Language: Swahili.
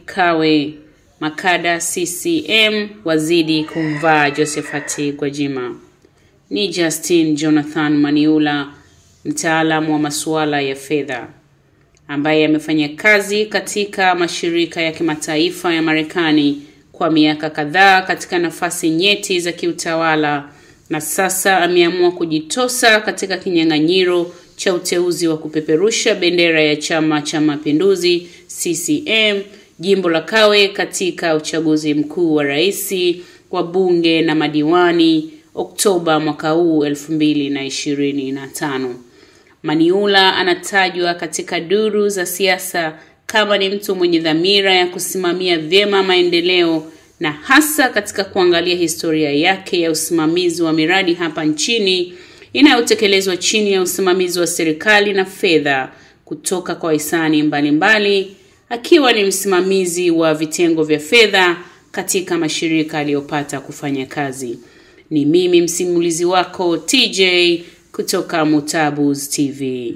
Kawe makada CCM wazidi kumvaa Josephat Gwajima. Ni Justin Jonathan Maniula, mtaalamu wa masuala ya fedha, ambaye amefanya kazi katika mashirika ya kimataifa ya Marekani kwa miaka kadhaa katika nafasi nyeti za kiutawala, na sasa ameamua kujitosa katika kinyang'anyiro cha uteuzi wa kupeperusha bendera ya Chama cha Mapinduzi CCM jimbo la Kawe katika uchaguzi mkuu wa rais, wa bunge na madiwani Oktoba mwaka huu 2025. Maniula anatajwa katika duru za siasa kama ni mtu mwenye dhamira ya kusimamia vyema maendeleo, na hasa katika kuangalia historia yake ya usimamizi wa miradi hapa nchini inayotekelezwa chini ya usimamizi wa serikali na fedha kutoka kwa hisani mbalimbali, akiwa ni msimamizi wa vitengo vya fedha katika mashirika aliyopata kufanya kazi. Ni mimi msimulizi wako TJ kutoka Mutabuz TV.